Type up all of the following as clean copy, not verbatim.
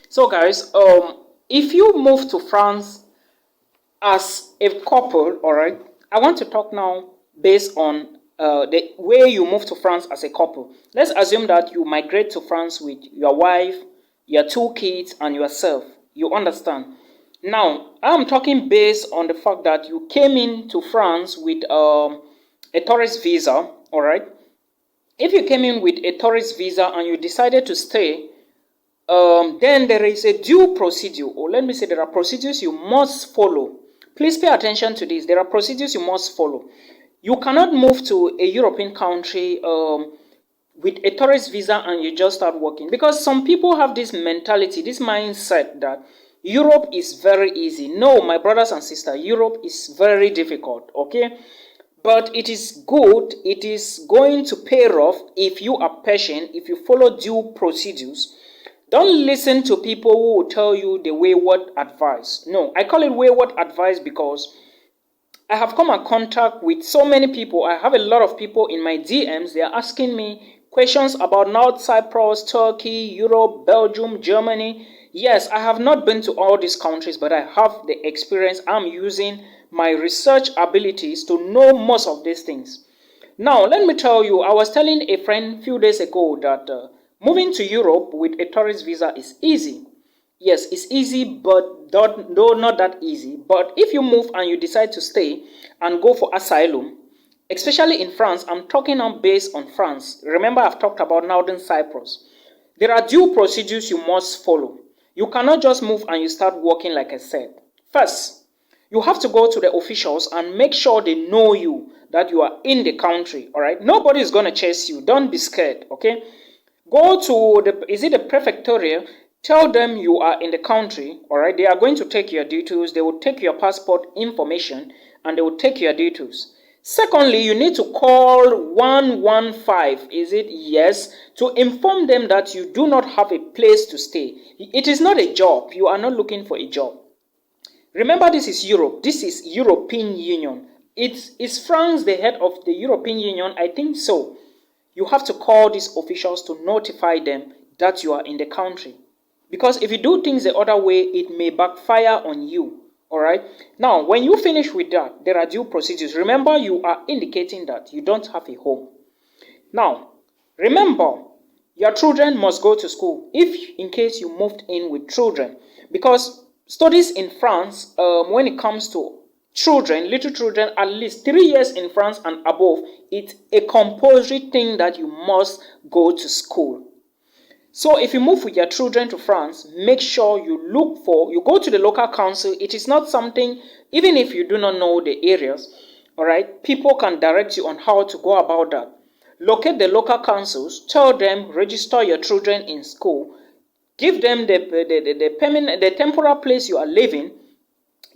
So guys, if you move to France as a couple, all right, I want to talk now based on the way you move to France as a couple. Let's assume that you migrate to France with your wife, your two kids, and yourself. You understand? Now, I'm talking based on the fact that you came into France with a tourist visa, all right? If you came in with a tourist visa and you decided to stay, then there is a due procedure, or let me say there are procedures you must follow. Please pay attention to this. There are procedures you must follow. You cannot move to a European country with a tourist visa and you just start working, because some people have this mentality, this mindset that Europe is very easy. No, my brothers and sisters, Europe is very difficult, okay? But it is good, it is going to pay off if you are patient, if you follow due procedures. Don't listen to people who will tell you the wayward advice. No, I call it wayward advice because I have come in contact with so many people. I have a lot of people in my DMs. They are asking me questions about North Cyprus, Turkey, Europe, Belgium, Germany. Yes, I have not been to all these countries, but I have the experience. I'm using my research abilities to know most of these things. Now, let me tell you, I was telling a friend a few days ago that moving to Europe with a tourist visa is easy. Yes, it's easy, but not that easy. But if you move and you decide to stay and go for asylum, especially in France, I'm talking on based on France. Remember, I've talked about Northern Cyprus. There are due procedures you must follow. You cannot just move and you start working like I said. First, you have to go to the officials and make sure they know you, that you are in the country, all right? Nobody is going to chase you. Don't be scared, okay? Go to is it the prefectorial? Tell them you are in the country, all right? They are going to take your details. They will take your passport information and they will take your details. Secondly, you need to call 115, is it? Yes, to inform them that you do not have a place to stay. It is not a job. You are not looking for a job. Remember, this is Europe. This is European Union. Is France the head of the European Union? I think so. You have to call these officials to notify them that you are in the country. Because if you do things the other way, it may backfire on you. All right. Now, when you finish with that, there are due procedures. Remember, you are indicating that you don't have a home. Now, remember, your children must go to school if in case you moved in with children. Because studies in France, when it comes to children, little children, at least 3 years in France and above, it's a compulsory thing that you must go to school. So if you move with your children to France, make sure you go to the local council. It is not something, even if you do not know the areas, all right, people can direct you on how to go about that. Locate the local councils, tell them, register your children in school, give them the temporary place you are living,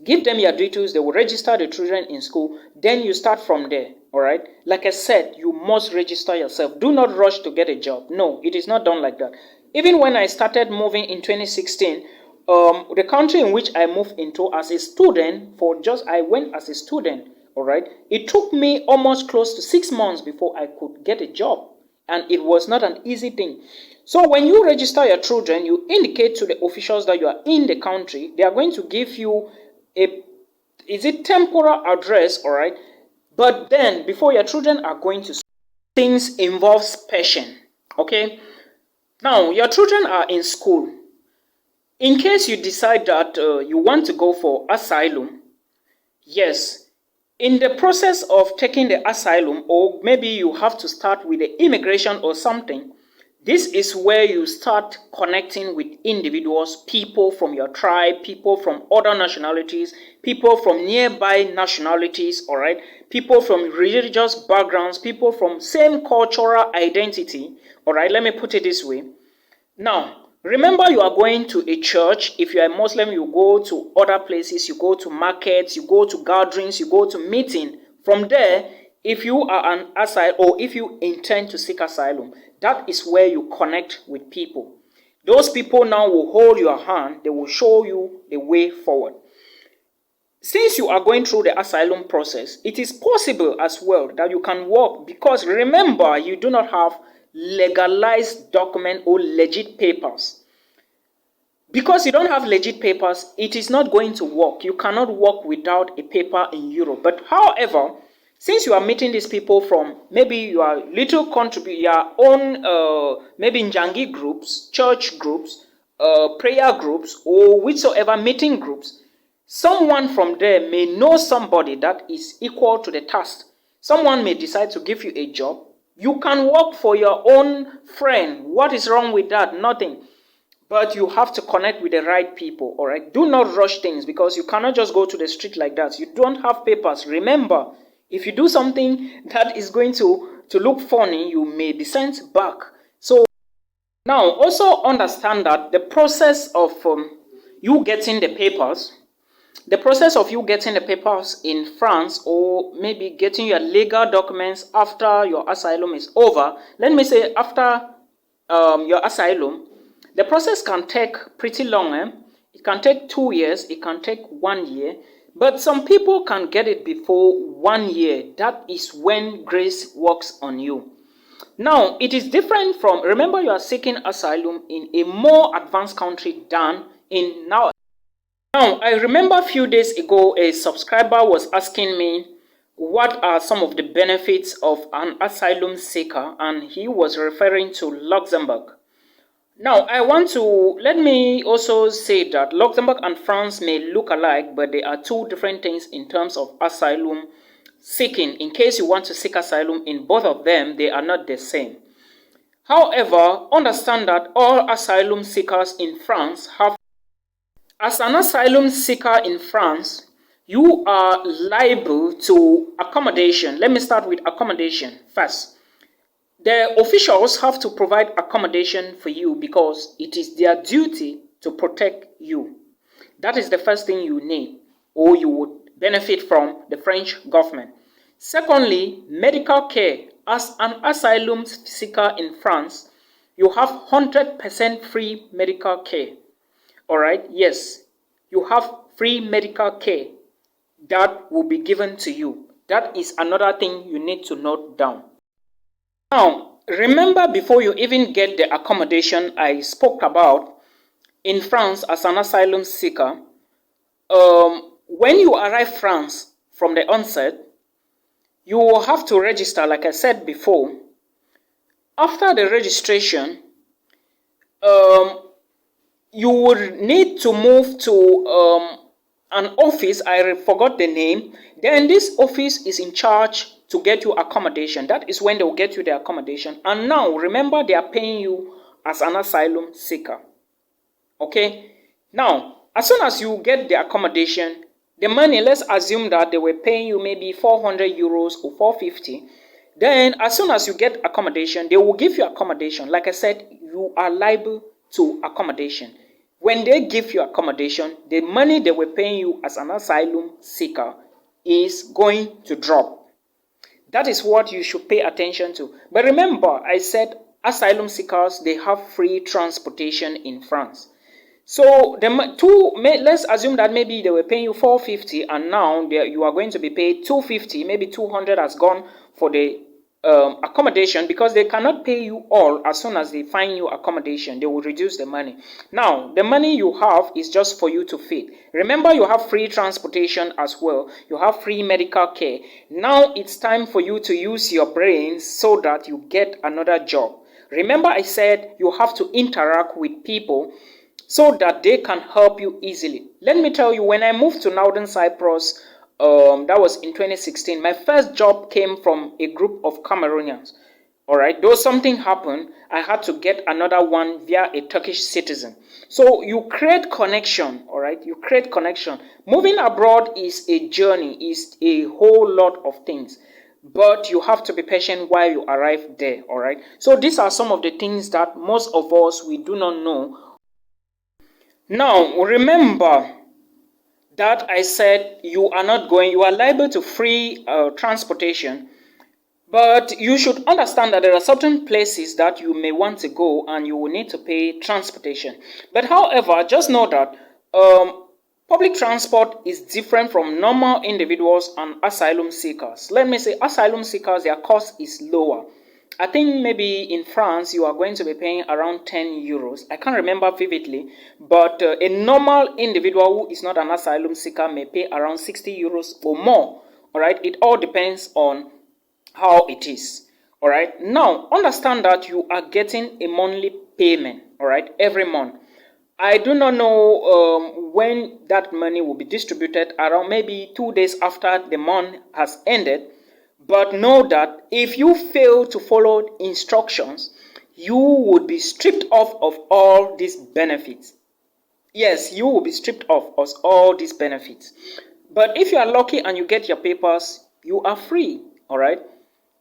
give them your details, they will register the children in school, then you start from there, all right? Like I said, you must register yourself. Do not rush to get a job. No, it is not done like that. Even when I started moving in 2016, the country in which I moved into as a student, I went as a student, all right? It took me almost close to 6 months before I could get a job, and it was not an easy thing. So when you register your children, you indicate to the officials that you are in the country. They are going to give you a temporal address, all right? But then before your children are going to school, things involves passion, okay? Now your children are in school. In case you decide that you want to go for asylum, yes, in the process of taking the asylum, or maybe you have to start with the immigration or something, this is where you start connecting with individuals, people from your tribe, people from other nationalities, people from nearby nationalities, all right? People from religious backgrounds, people from same cultural identity, all right? Let me put it this way. Now, remember, you are going to a church. If you are a Muslim, you go to other places, you go to markets, you go to gatherings, you go to meeting. From there, if you are an asylum or if you intend to seek asylum, that is where you connect with people. Those people now will hold your hand. They will show you the way forward. Since you are going through the asylum process, it is possible as well that you can work, because remember, you do not have legalized document or legit papers. Because you don't have legit papers, it is not going to work. You cannot work without a paper in Europe. But however, since you are meeting these people from maybe your little contribute your own maybe Njangi groups, church groups, prayer groups, or whichsoever meeting groups, someone from there may know somebody that is equal to the task. Someone may decide to give you a job. You can work for your own friend. What is wrong with that? Nothing. But you have to connect with the right people, all right? Do not rush things, because you cannot just go to the street like that. You don't have papers. Remember, if you do something that is going to look funny, you may be sent back. So now also understand that the process of you getting the papers, in France, or maybe getting your legal documents after your asylum is over, let me say after your asylum, the process can take pretty long. It can take 2 years, it can take 1 year, but some people can get it before 1 year. That is when grace works on you. Now, it is different from, remember you are seeking asylum in a more advanced country than in now. Now, I remember a few days ago, a subscriber was asking me what are some of the benefits of an asylum seeker, and he was referring to Luxembourg. Now, let me also say that Luxembourg and France may look alike, but they are two different things in terms of asylum seeking. In case you want to seek asylum in both of them, they are not the same. However, understand that all asylum seekers in France have, as an asylum seeker in France, you are liable to accommodation. Let me start with accommodation first. The officials have to provide accommodation for you because it is their duty to protect you. That is the first thing you need, or you would benefit from the French government. Secondly, medical care. As an asylum seeker in France, you have 100% free medical care. All right, yes, you have free medical care that will be given to you. That is another thing you need to note down. Now, remember, before you even get the accommodation I spoke about in France as an asylum seeker, when you arrive France from the onset, you will have to register, like I said before. After the registration, you would need to move to an office. I forgot the name. Then this office is in charge to get you accommodation. That is when they will get you the accommodation. And now, remember, they are paying you as an asylum seeker. Okay? Now, as soon as you get the accommodation, the money, let's assume that they were paying you maybe 400 euros or 450. Then, as soon as you get accommodation, they will give you accommodation. Like I said, you are liable to accommodation. When they give you accommodation, the money they were paying you as an asylum seeker is going to drop. That is what you should pay attention to. But remember, I said asylum seekers, they have free transportation in France. So let's assume that maybe they were paying you 450 and now you are going to be paid 250, maybe 200 has gone for the accommodation, because they cannot pay you all. As soon as they find you accommodation, they will reduce the money. Now, the money you have is just for you to feed. Remember, you have free transportation as well. You have free medical care. Now, it's time for you to use your brains so that you get another job. Remember, I said you have to interact with people so that they can help you easily. Let me tell you, when I moved to Northern Cyprus, that was in 2016. My first job came from a group of Cameroonians. All right, though something happened, I had to get another one via a Turkish citizen. So you create connection. All right, you create connection. Moving abroad is a journey, is a whole lot of things, but you have to be patient while you arrive there. All right, so these are some of the things that most of us, we do not know. Now remember that I said you are liable to free transportation, but you should understand that there are certain places that you may want to go and you will need to pay transportation. But however, just know that public transport is different from normal individuals and asylum seekers. Let me say, asylum seekers, their cost is lower. I think maybe in France you are going to be paying around 10 euros. I can't remember vividly, but a normal individual who is not an asylum seeker may pay around 60 euros or more. All right, it all depends on how it is. All right, now understand that you are getting a monthly payment, all right, every month. I do not know when that money will be distributed, around maybe 2 days after the month has ended. But know that if you fail to follow instructions, you would be stripped off of all these benefits. Yes, you will be stripped off of all these benefits. But if you are lucky and you get your papers, you are free, all right?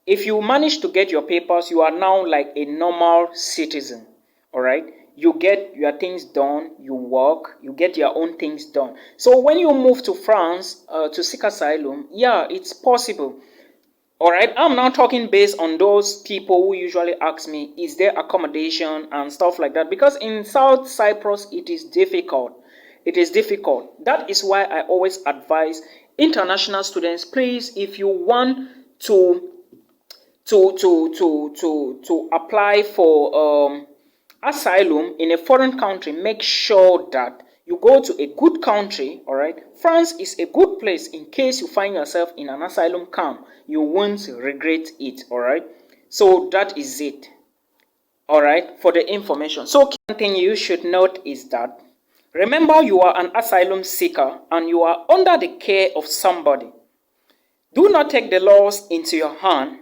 If you manage to get your papers, you are now like a normal citizen, all right? You get your things done, you work, you get your own things done. So when you move to France to seek asylum, yeah, it's possible. All right, I'm now talking based on those people who usually ask me, is there accommodation and stuff like that? Because in South Cyprus, it is difficult. It is difficult. That is why I always advise international students, please, if you want to apply for asylum in a foreign country, make sure that you go to a good country. All right, France is a good place in case you find yourself in an asylum camp. You won't regret it. All right, so that is it. All right, for the information. So one thing you should note is that, remember, you are an asylum seeker and you are under the care of somebody. Do not take the laws into your hand.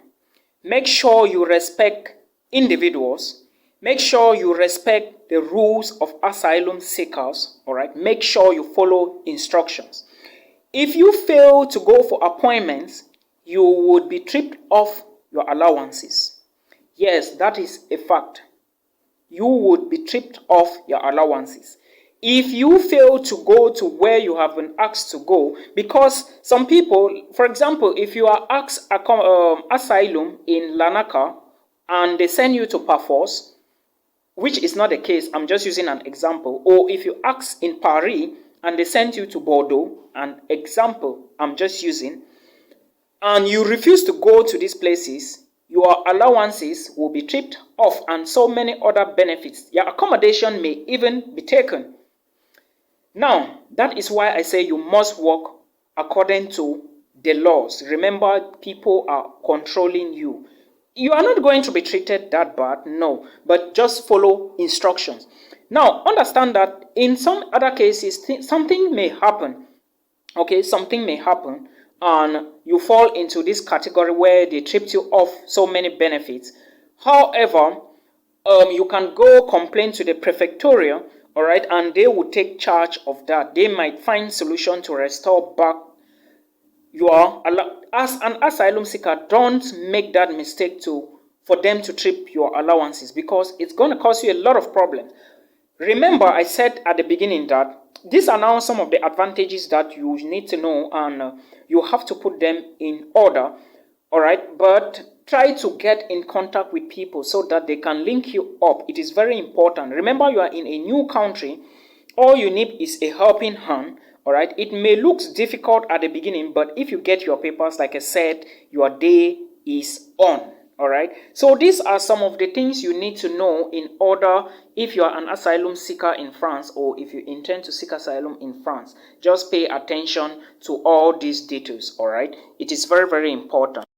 Make sure you respect individuals. Make sure you respect the rules of asylum seekers, all right? Make sure you follow instructions. If you fail to go for appointments, you would be stripped of your allowances. Yes, that is a fact. You would be stripped of your allowances. If you fail to go to where you have been asked to go, because some people, for example, if you are asked asylum in Lanaka and they send you to Paphos, which is not the case, I'm just using an example, or if you ask in Paris and they send you to Bordeaux, an example I'm just using, and you refuse to go to these places, your allowances will be stripped off and so many other benefits. Your accommodation may even be taken. Now, that is why I say you must work according to the laws. Remember, people are controlling you. You are not going to be treated that bad, no, but just follow instructions. Now, understand that in some other cases, something may happen. Okay, something may happen and you fall into this category where they tripped you off so many benefits. However, you can go complain to the prefectura, all right, and they will take charge of that. They might find solution to restore back your, as an asylum seeker. Don't make that mistake for them to trip your allowances, because it's going to cause you a lot of problems. Remember, I said at the beginning that these are now some of the advantages that you need to know, and you have to put them in order, all right? But try to get in contact with people so that they can link you up. It is very important. Remember, you are in a new country. All you need is a helping hand, all right? It may look difficult at the beginning, but if you get your papers, like I said, your day is on. All right, so these are some of the things you need to know in order if you are an asylum seeker in France, or if you intend to seek asylum in France. Just pay attention to all these details, all right? It is very, very important.